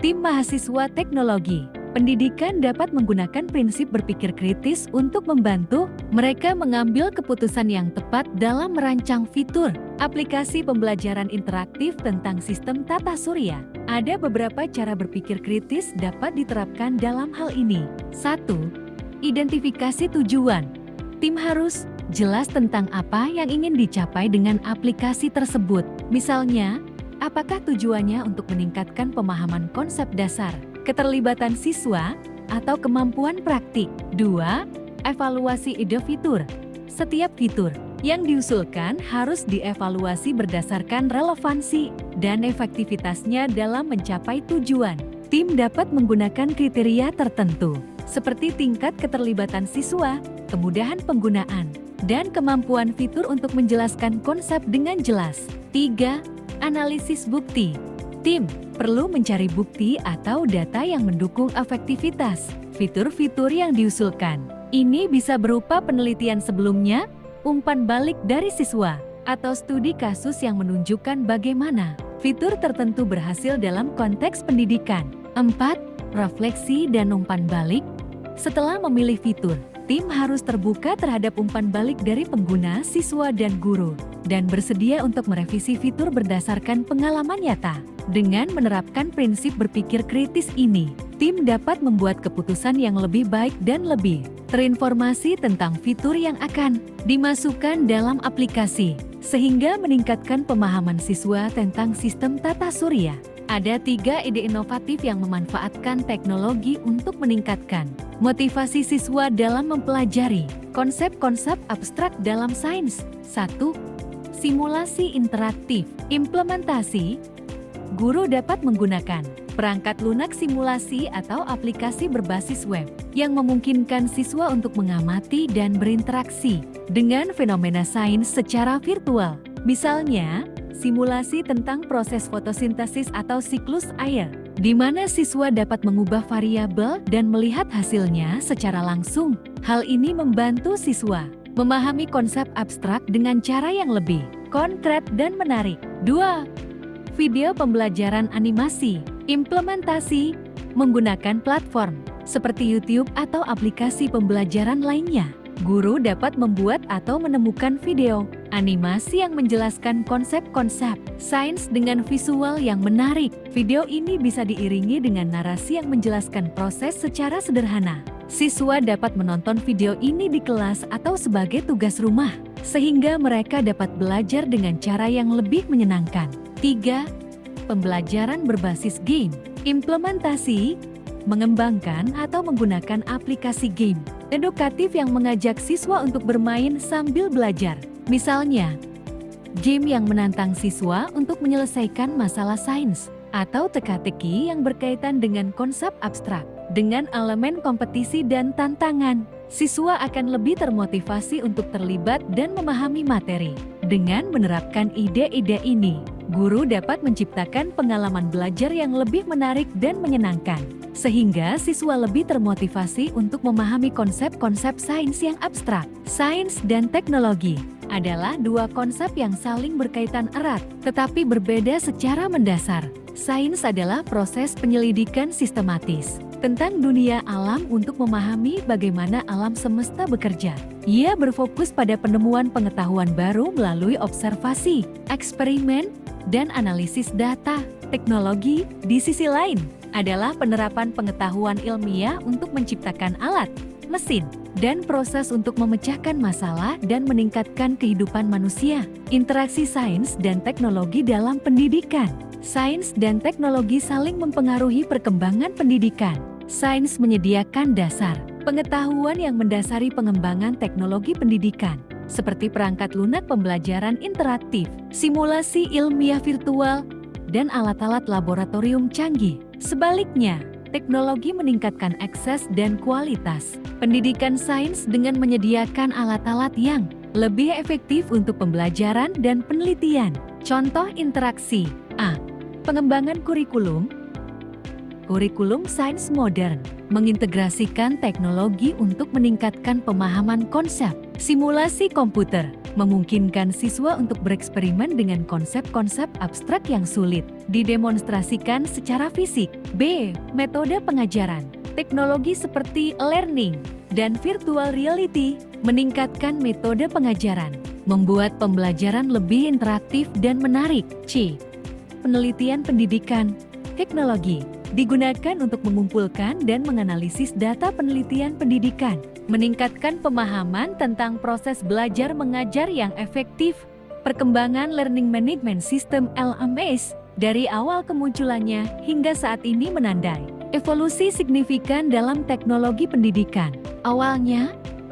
Tim mahasiswa teknologi pendidikan dapat menggunakan prinsip berpikir kritis untuk membantu mereka mengambil keputusan yang tepat dalam merancang fitur aplikasi pembelajaran interaktif tentang sistem tata surya. Ada beberapa cara berpikir kritis dapat diterapkan dalam hal ini. 1. Identifikasi tujuan. Tim harus jelas tentang apa yang ingin dicapai dengan aplikasi tersebut. Misalnya, apakah tujuannya untuk meningkatkan pemahaman konsep dasar, keterlibatan siswa, atau kemampuan praktik? 2. Evaluasi ide fitur. Setiap fitur yang diusulkan harus dievaluasi berdasarkan relevansi dan efektivitasnya dalam mencapai tujuan. Tim dapat menggunakan kriteria tertentu, seperti tingkat keterlibatan siswa, kemudahan penggunaan, dan kemampuan fitur untuk menjelaskan konsep dengan jelas. 3. Analisis bukti. Tim perlu mencari bukti atau data yang mendukung efektivitas fitur-fitur yang diusulkan. Ini bisa berupa penelitian sebelumnya, umpan balik dari siswa, atau studi kasus yang menunjukkan bagaimana fitur tertentu berhasil dalam konteks pendidikan. 4. Refleksi dan umpan balik. Setelah memilih fitur, tim harus terbuka terhadap umpan balik dari pengguna, siswa, dan guru, dan bersedia untuk merevisi fitur berdasarkan pengalaman nyata. Dengan menerapkan prinsip berpikir kritis ini, tim dapat membuat keputusan yang lebih baik dan lebih terinformasi tentang fitur yang akan dimasukkan dalam aplikasi, sehingga meningkatkan pemahaman siswa tentang sistem tata surya. Ada 3 ide inovatif yang memanfaatkan teknologi untuk meningkatkan motivasi siswa dalam mempelajari konsep-konsep abstrak dalam sains. 1. Simulasi interaktif. Implementasi. Guru dapat menggunakan perangkat lunak simulasi atau aplikasi berbasis web yang memungkinkan siswa untuk mengamati dan berinteraksi dengan fenomena sains secara virtual. Misalnya, simulasi tentang proses fotosintesis atau siklus air, di mana siswa dapat mengubah variabel dan melihat hasilnya secara langsung. Hal ini membantu siswa memahami konsep abstrak dengan cara yang lebih konkret dan menarik. 2. Video pembelajaran animasi. Implementasi menggunakan platform seperti YouTube atau aplikasi pembelajaran lainnya. Guru dapat membuat atau menemukan video animasi yang menjelaskan konsep-konsep sains dengan visual yang menarik. Video ini bisa diiringi dengan narasi yang menjelaskan proses secara sederhana. Siswa dapat menonton video ini di kelas atau sebagai tugas rumah, sehingga mereka dapat belajar dengan cara yang lebih menyenangkan. 3. Pembelajaran berbasis game. Implementasi mengembangkan atau menggunakan aplikasi game edukatif yang mengajak siswa untuk bermain sambil belajar. Misalnya, game yang menantang siswa untuk menyelesaikan masalah sains atau teka-teki yang berkaitan dengan konsep abstrak. Dengan elemen kompetisi dan tantangan, siswa akan lebih termotivasi untuk terlibat dan memahami materi. Dengan menerapkan ide-ide ini, guru dapat menciptakan pengalaman belajar yang lebih menarik dan menyenangkan, sehingga siswa lebih termotivasi untuk memahami konsep-konsep sains yang abstrak. Sains dan teknologi adalah 2 konsep yang saling berkaitan erat, tetapi berbeda secara mendasar. Sains adalah proses penyelidikan sistematis tentang dunia alam untuk memahami bagaimana alam semesta bekerja. Ia berfokus pada penemuan pengetahuan baru melalui observasi, eksperimen, dan analisis data. Teknologi, di sisi lain, adalah penerapan pengetahuan ilmiah untuk menciptakan alat, mesin, dan proses untuk memecahkan masalah dan meningkatkan kehidupan manusia. Interaksi sains dan teknologi dalam pendidikan. Sains dan teknologi saling mempengaruhi perkembangan pendidikan. Sains menyediakan dasar pengetahuan yang mendasari pengembangan teknologi pendidikan, seperti perangkat lunak pembelajaran interaktif, simulasi ilmiah virtual, dan alat-alat laboratorium canggih. Sebaliknya, teknologi meningkatkan akses dan kualitas pendidikan sains dengan menyediakan alat-alat yang lebih efektif untuk pembelajaran dan penelitian. Contoh interaksi. A. Pengembangan kurikulum. Kurikulum sains modern mengintegrasikan teknologi untuk meningkatkan pemahaman konsep. Simulasi komputer memungkinkan siswa untuk bereksperimen dengan konsep-konsep abstrak yang sulit, didemonstrasikan secara fisik. B. Metode pengajaran. Teknologi seperti e-learning dan virtual reality meningkatkan metode pengajaran, membuat pembelajaran lebih interaktif dan menarik. C. Penelitian pendidikan. Teknologi digunakan untuk mengumpulkan dan menganalisis data penelitian pendidikan, meningkatkan pemahaman tentang proses belajar mengajar yang efektif. Perkembangan Learning Management System (LMS) dari awal kemunculannya hingga saat ini menandai evolusi signifikan dalam teknologi pendidikan. Awalnya,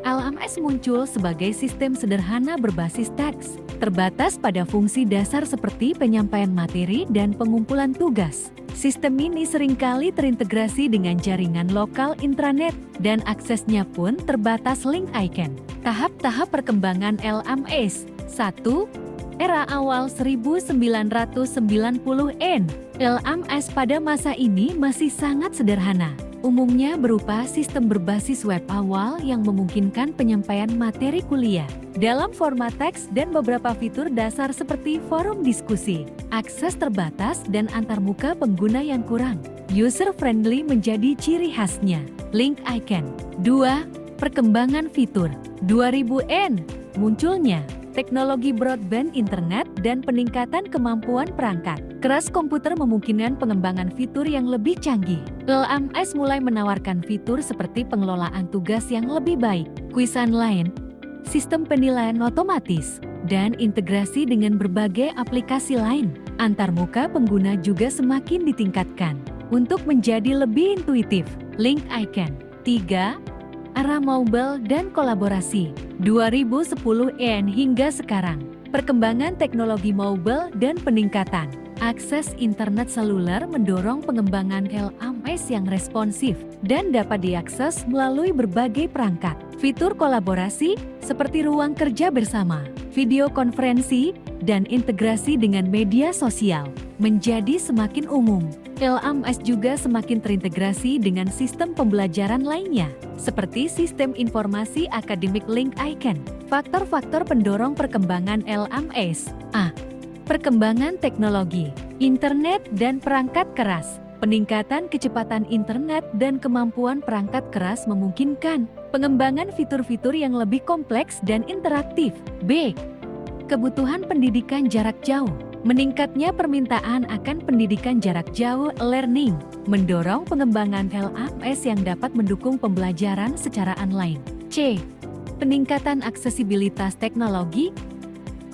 LMS muncul sebagai sistem sederhana berbasis teks, terbatas pada fungsi dasar seperti penyampaian materi dan pengumpulan tugas. Sistem ini seringkali terintegrasi dengan jaringan lokal intranet, dan aksesnya pun terbatas link icon. Tahap-tahap perkembangan LMS. 1. Era awal 1990-n. LMS pada masa ini masih sangat sederhana. Umumnya berupa sistem berbasis web awal yang memungkinkan penyampaian materi kuliah dalam format teks dan beberapa fitur dasar seperti forum diskusi. Akses terbatas dan antarmuka pengguna yang kurang. User-friendly menjadi ciri khasnya. Link icon. 2. Perkembangan fitur. 2000-n. Munculnya teknologi broadband internet dan peningkatan kemampuan perangkat keras komputer memungkinkan pengembangan fitur yang lebih canggih. LMS mulai menawarkan fitur seperti pengelolaan tugas yang lebih baik, kuis online, sistem penilaian otomatis, dan integrasi dengan berbagai aplikasi lain. Antarmuka pengguna juga semakin ditingkatkan untuk menjadi lebih intuitif. Link icon. 3. Era mobile dan kolaborasi. 2010-n hingga sekarang. Perkembangan teknologi mobile dan peningkatan akses internet seluler mendorong pengembangan LMS yang responsif dan dapat diakses melalui berbagai perangkat. Fitur kolaborasi seperti ruang kerja bersama, video konferensi, dan integrasi dengan media sosial menjadi semakin umum. LMS juga semakin terintegrasi dengan sistem pembelajaran lainnya, seperti sistem informasi akademik link icon. Faktor-faktor pendorong perkembangan LMS. A. Perkembangan teknologi, internet dan perangkat keras. Peningkatan kecepatan internet dan kemampuan perangkat keras memungkinkan pengembangan fitur-fitur yang lebih kompleks dan interaktif. B. Kebutuhan pendidikan jarak jauh. Meningkatnya permintaan akan pendidikan jarak jauh learning mendorong pengembangan LMS yang dapat mendukung pembelajaran secara online. C. Peningkatan aksesibilitas teknologi.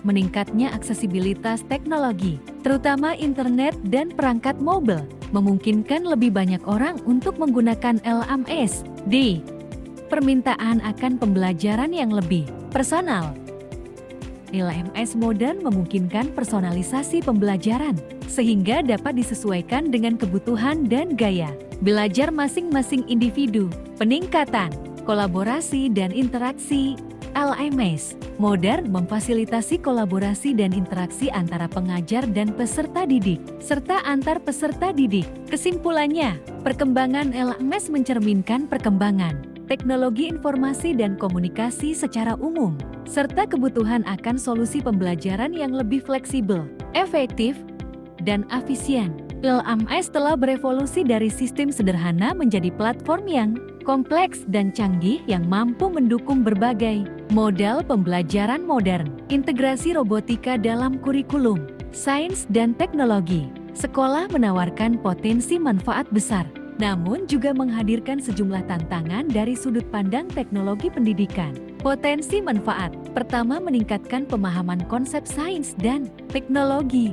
Meningkatnya aksesibilitas teknologi, terutama internet dan perangkat mobile, memungkinkan lebih banyak orang untuk menggunakan LMS. D. Permintaan akan pembelajaran yang lebih personal. LMS modern memungkinkan personalisasi pembelajaran, sehingga dapat disesuaikan dengan kebutuhan dan gaya belajar masing-masing individu. Peningkatan kolaborasi dan interaksi. LMS modern memfasilitasi kolaborasi dan interaksi antara pengajar dan peserta didik, serta antar peserta didik. Kesimpulannya, perkembangan LMS mencerminkan perkembangan teknologi informasi dan komunikasi secara umum, serta kebutuhan akan solusi pembelajaran yang lebih fleksibel, efektif, dan efisien. LMS telah berevolusi dari sistem sederhana menjadi platform yang kompleks dan canggih yang mampu mendukung berbagai model pembelajaran modern. Integrasi robotika dalam kurikulum, sains dan teknologi. Sekolah menawarkan potensi manfaat besar, namun juga menghadirkan sejumlah tantangan dari sudut pandang teknologi pendidikan. Potensi manfaat. Pertama, meningkatkan pemahaman konsep sains dan teknologi.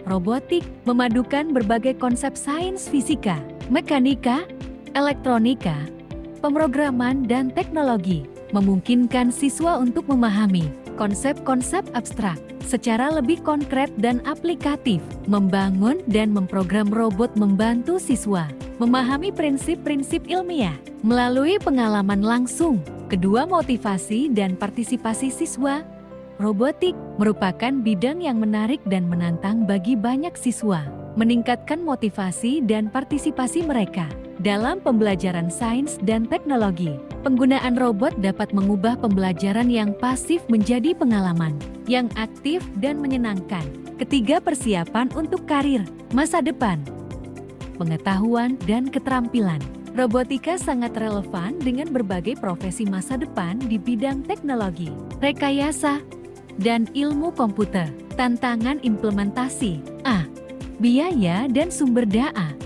Robotik memadukan berbagai konsep sains fisika, mekanika, elektronika, pemrograman, dan teknologi, memungkinkan siswa untuk memahami konsep-konsep abstrak secara lebih konkret dan aplikatif, membangun dan memprogram robot membantu siswa memahami prinsip-prinsip ilmiah melalui pengalaman langsung. Kedua, motivasi dan partisipasi siswa. Robotik merupakan bidang yang menarik dan menantang bagi banyak siswa. meningkatkan motivasi dan partisipasi mereka. Dalam pembelajaran sains dan teknologi, penggunaan robot dapat mengubah pembelajaran yang pasif menjadi pengalaman yang aktif dan menyenangkan. Ketiga, persiapan untuk karir masa depan. Pengetahuan dan keterampilan. Robotika sangat relevan dengan berbagai profesi masa depan di bidang teknologi, rekayasa, dan ilmu komputer. Tantangan implementasi. A. Biaya dan sumber daya.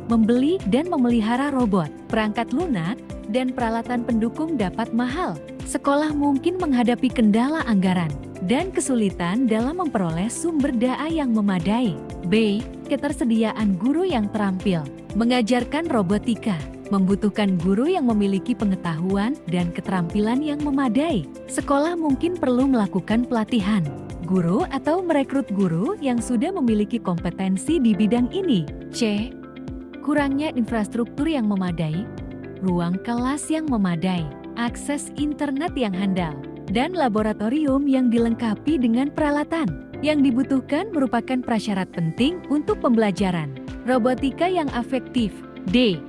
Membeli dan memelihara robot, perangkat lunak, dan peralatan pendukung dapat mahal. Sekolah mungkin menghadapi kendala anggaran dan kesulitan dalam memperoleh sumber daya yang memadai. B. Ketersediaan guru yang terampil. Mengajarkan robotika membutuhkan guru yang memiliki pengetahuan dan keterampilan yang memadai. Sekolah mungkin perlu melakukan pelatihan guru atau merekrut guru yang sudah memiliki kompetensi di bidang ini. C. Kurangnya infrastruktur yang memadai, ruang kelas yang memadai, akses internet yang handal, dan laboratorium yang dilengkapi dengan peralatan. Yang dibutuhkan merupakan prasyarat penting untuk pembelajaran robotika yang efektif. D.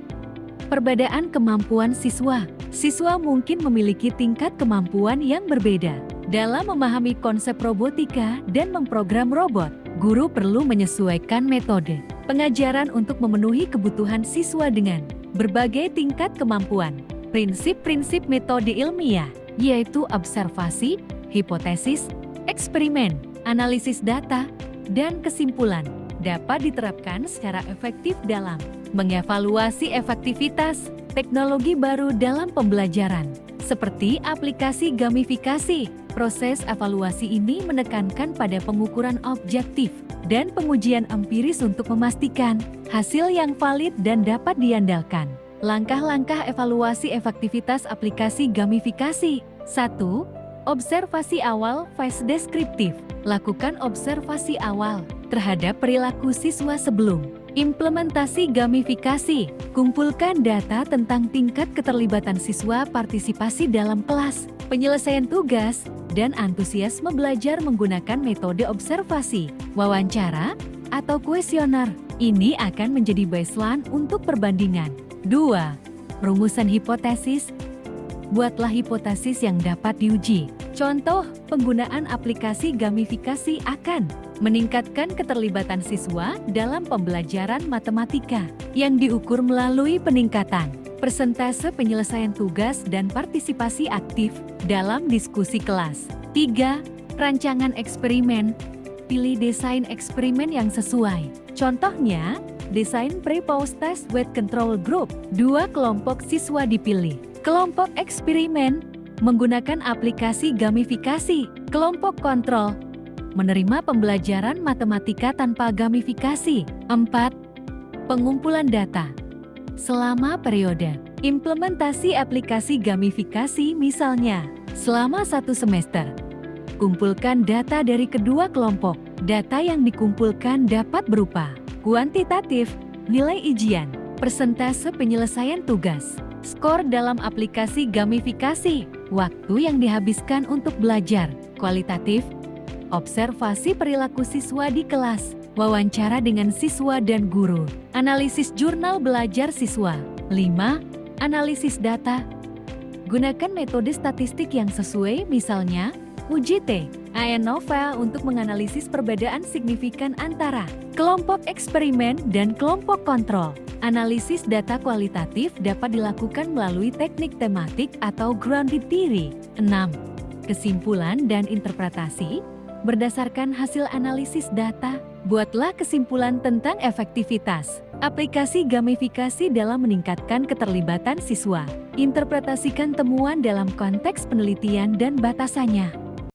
Perbedaan kemampuan siswa. Siswa mungkin memiliki tingkat kemampuan yang berbeda dalam memahami konsep robotika dan memprogram robot. Guru perlu menyesuaikan metode pengajaran untuk memenuhi kebutuhan siswa dengan berbagai tingkat kemampuan. Prinsip-prinsip metode ilmiah, yaitu observasi, hipotesis, eksperimen, analisis data, dan kesimpulan, dapat diterapkan secara efektif dalam mengevaluasi efektivitas teknologi baru dalam pembelajaran, seperti aplikasi gamifikasi. Proses evaluasi ini menekankan pada pengukuran objektif dan pengujian empiris untuk memastikan hasil yang valid dan dapat diandalkan. Langkah-langkah evaluasi efektivitas aplikasi gamifikasi. 1. Observasi awal fase deskriptif. Lakukan observasi awal terhadap perilaku siswa sebelum implementasi gamifikasi. Kumpulkan data tentang tingkat keterlibatan siswa, partisipasi dalam kelas, penyelesaian tugas, dan antusiasme belajar menggunakan metode observasi, wawancara, atau kuesioner. Ini akan menjadi baseline untuk perbandingan. 2. Rumusan hipotesis. Buatlah hipotesis yang dapat diuji. Contoh, penggunaan aplikasi gamifikasi akan meningkatkan keterlibatan siswa dalam pembelajaran matematika yang diukur melalui peningkatan persentase penyelesaian tugas dan partisipasi aktif dalam diskusi kelas. 3. Rancangan eksperimen. Pilih desain eksperimen yang sesuai. Contohnya, desain pre-post test weight control group. 2 kelompok siswa dipilih. Kelompok eksperimen menggunakan aplikasi gamifikasi. Kelompok kontrol menerima pembelajaran matematika tanpa gamifikasi. 4. Pengumpulan data. Selama periode implementasi aplikasi gamifikasi, misalnya selama 1 semester, kumpulkan data dari kedua kelompok. Data yang dikumpulkan dapat berupa kuantitatif, nilai ujian, persentase penyelesaian tugas, skor dalam aplikasi gamifikasi, waktu yang dihabiskan untuk belajar, kualitatif, observasi perilaku siswa di kelas, wawancara dengan siswa dan guru, analisis jurnal belajar siswa. 5. Analisis data. Gunakan metode statistik yang sesuai, misalnya UGT, ANOVA untuk menganalisis perbedaan signifikan antara kelompok eksperimen dan kelompok kontrol. Analisis data kualitatif dapat dilakukan melalui teknik tematik atau grounded theory. 6. Kesimpulan dan interpretasi. Berdasarkan hasil analisis data, buatlah kesimpulan tentang efektivitas aplikasi gamifikasi dalam meningkatkan keterlibatan siswa. Interpretasikan temuan dalam konteks penelitian dan batasannya.